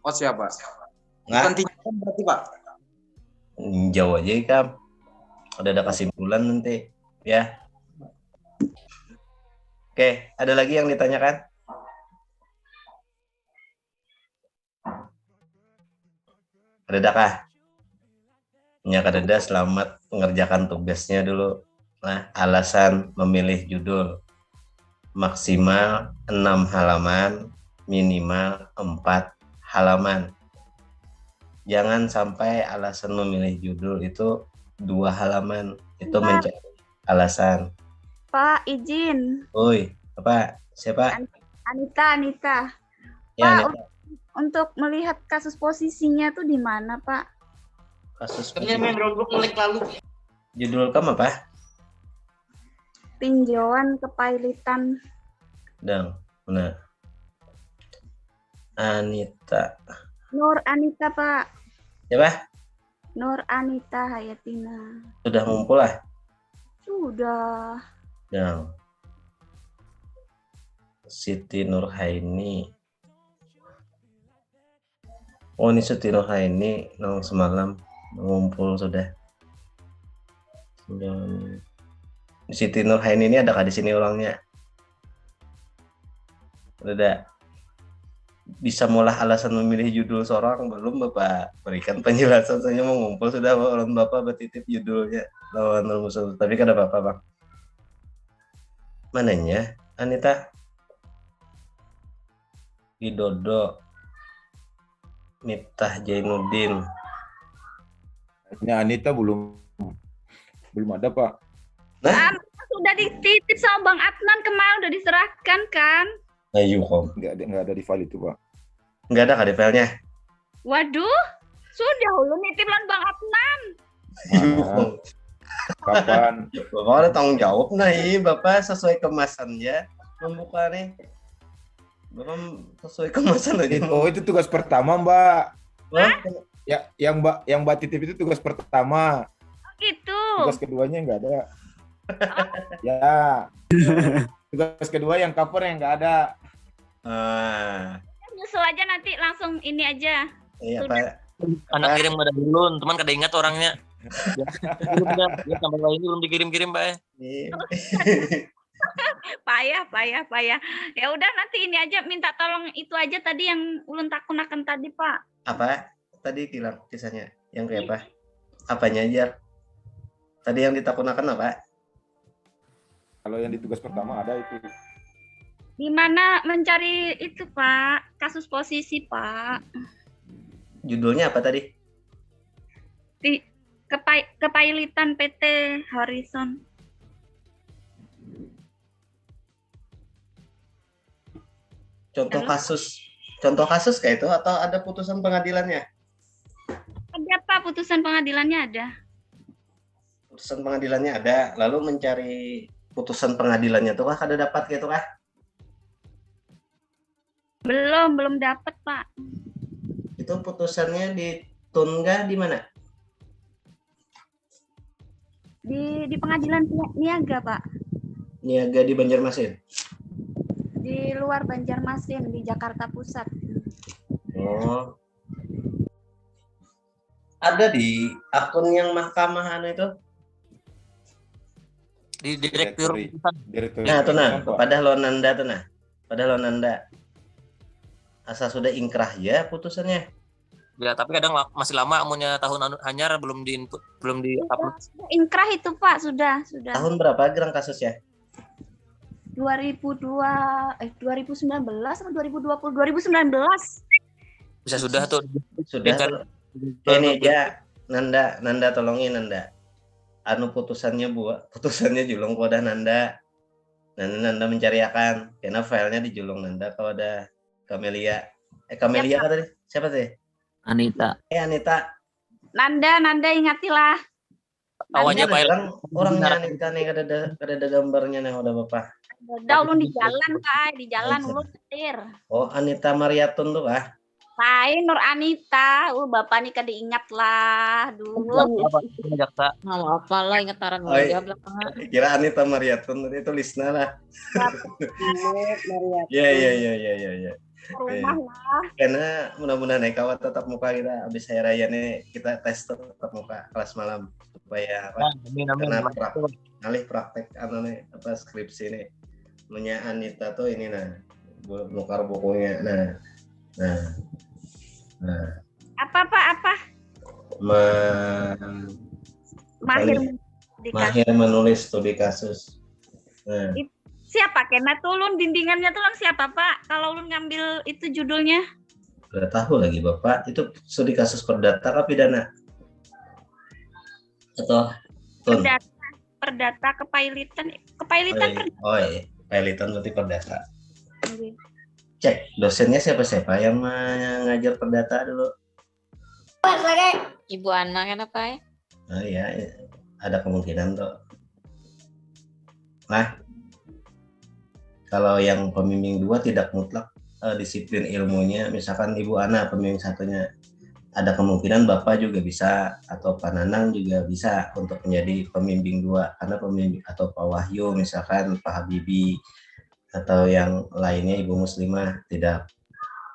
Oh siapa? Nggak? Tinjauan berarti Pak. Meninjau aja Kam. Udah ada kesimpulan nanti. Ya. Oke, ada lagi yang ditanyakan? Ada kah? Ya, Kak Deda, selamat mengerjakan tugasnya dulu. Nah, alasan memilih judul maksimal 6 halaman, minimal 4 halaman. Jangan sampai alasan memilih judul itu 2 halaman. Itu mencari alasan. Pak, izin. Oi, apa? Siapa? Anita. Ya, Pak, Anita. untuk melihat kasus posisinya tuh di mana, Pak? Kasus judul kamu apa? Tinjauan kepailitan. Dang, benar. Anita. Nur Anita, Pak. Siapa? Nur Anita Hayatina. Sudah ngumpul lah. Sudah. Dang. Siti Nurhaini. Oh, ini Siti Nurhaini nong semalam ngumpul sudah. Siti Nurhaini ini adakah di sini orangnya? Udah bisa mulai alasan memilih judul seorang belum Bapak berikan penjelasan, saya mau ngumpul sudah orang Bapak bertitip judulnya lawan musuh, tapi kan ada Bapak Bang. Mananya Anita? Widodo, Miftah Jainuddin. Ini Anita belum ada, Pak. Nah, Sudah dititip sama Bang Adnan kemarin, udah diserahkan kan? ayo kom. Nggak ada di file itu, Pak. Nggak ada kah di filenya? Waduh, sudah ulun nitip lan Bang Adnan. Mana? Kapan? Bapak ada tanggung jawab nih, Bapak sesuai kemasannya membuka nih. Bapak sesuai kemasan aja. Oh, itu tugas pertama, Mbak. Hah? Ya, yang Mbak titip itu tugas pertama. Gitu. Tugas keduanya nggak ada. Ya. Tugas kedua yang cover yang nggak ada. Nyusul aja nanti langsung ini aja. Iya, Sudah. Pak. Anak kirim pada dulu, teman kada ingat orangnya. Ya, sampai kali ini belum dikirim-kirim, Pak. Iya. Payah. Ya udah nanti ini aja minta tolong itu aja tadi yang ulun takunakan tadi, Pak. Apa? Tadi bilang kisahnya yang kayak apa? Apanya aja? Tadi yang ditakunakan apa? Kalau yang di tugas pertama ada itu. Di mana mencari itu, Pak? Kasus posisi, Pak. Judulnya apa tadi? Di kepailitan PT Horizon. Contoh kasus kayak itu atau ada putusan pengadilannya? Ada, Pak, putusan pengadilannya ada. Putusan pengadilannya ada, lalu mencari putusan pengadilannya tuh kah ada dapat gitu kah? Belum dapat, Pak. Itu putusannya di Tunga di mana? Di pengadilan niaga, Pak. Niaga di Banjarmasin. Di luar Banjarmasin, di Jakarta Pusat. Oh. Ada di akun yang mahkamah anu itu? Di direktur. Direktur. Nah, tuh nah, Pak. pada Lonanda tuh nah. Pada Lonanda. Asal sudah ingkrah ya putusannya. Ya, tapi kadang masih lama amunnya tahun anyar belum di input, belum di upload. Sudah inkrah itu, Pak, sudah. Tahun berapa gerang kasusnya? 2019 atau 2020? 2019. Bisa sudah tuh. Sudah. Ini aja Nanda tolongin Nanda. Anu putusannya putusannya julung kepada Nanda. Nanda mencariakan karena filenya dijulung Nanda kepada Camelia. Camelia kan tadi? Siapa tadi? Anita. Anita. Nanda ingatilah. Awalnya Pak. Orangnya Anita nih ada gambarnya nih udah Bapak. Udah ulun di jalan, Pak, di jalan ulun setir. Oh, Anita Mariatun tuh kah? Lain Nur Anita, Bapak nih kada ingat lah dulu. Jaksa. Mau apa lah ingetaran Oh, iya. dia belakangan. Kira Anita Mariatun itu Lisna lah. Iya. Rumah lah. Karena mudah-mudahan kawat tetap muka kita habis hari raya nih kita tes tetap muka kelas malam supaya apa? Amin. Karena alih praktek nih apa skripsi nih. Punya Anita tuh ini nah bongkar bukunya. Nah. Apa, Pak? Apa? Mahir Studi Mahir kasus. menulis studi kasus. Nah, Siapa Kena tuh Ulun bimbingannya tuh siapa Pak? Kalau Ulun ngambil itu judulnya. udah tahu lagi Bapak, itu studi kasus perdata apa pidana? Atau Tun? Perdata kepailitan Oh iya, pilitan berarti perdata. Cek dosennya siapa yang mengajar perdata dulu. Ibu Ana kenapa ya? Oh iya, ada kemungkinan tuh. Nah, kalau yang pembimbing 2 tidak mutlak disiplin ilmunya, misalkan Ibu Ana pembimbing satunya, ada kemungkinan Bapak juga bisa atau Pak Nanang juga bisa untuk menjadi pembimbing 2 karena pembimbing atau Pak Wahyu misalkan Pak Habibie atau yang lainnya Ibu Muslimah tidak,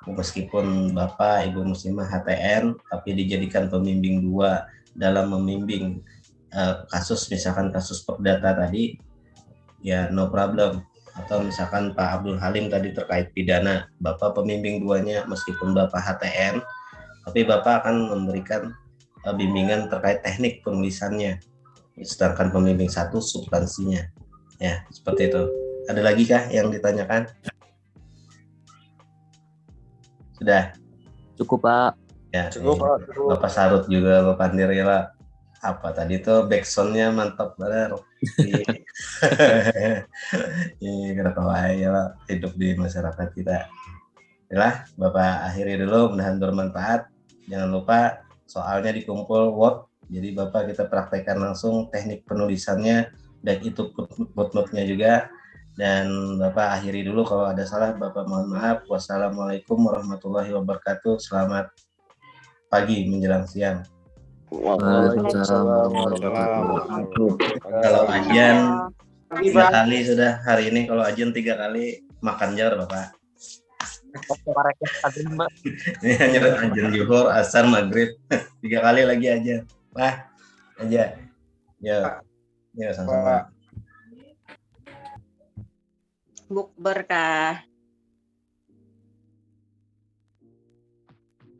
meskipun Bapak Ibu Muslimah HTN tapi dijadikan pembimbing 2 dalam membimbing kasus misalkan kasus perdata tadi ya no problem. Atau misalkan Pak Abdul Halim tadi terkait pidana, Bapak pembimbing 2-nya meskipun Bapak HTN tapi Bapak akan memberikan bimbingan terkait teknik penulisannya, sedangkan pembimbing 1 substansinya. Ya, seperti itu. Ada lagi kah yang ditanyakan? Sudah? Cukup Pak. Ya, Cukup, Pak. Cukup. Bapak Sarut juga, Bapak Pandirila. Apa tadi tuh backsoundnya mantap benar. Ini kenapa ya hidup di masyarakat kita. Yalah, Bapak akhiri dulu, mudah-mudahan bermanfaat. Jangan lupa soalnya dikumpul Word, jadi Bapak kita praktekkan langsung teknik penulisannya dan itu footnote-nya juga. Dan Bapak akhiri dulu, kalau ada salah Bapak mohon maaf. Wassalamualaikum warahmatullahi wabarakatuh. Selamat pagi menjelang siang. Waalaikumsalam. Kalau ajian 3 kali sudah hari ini, kalau ajian 3 kali makan jar Bapak. Ini hanya ajian zuhur, asar, maghrib 3 kali lagi aja. Wah, aja. Ya sama-sama. Bukber kah?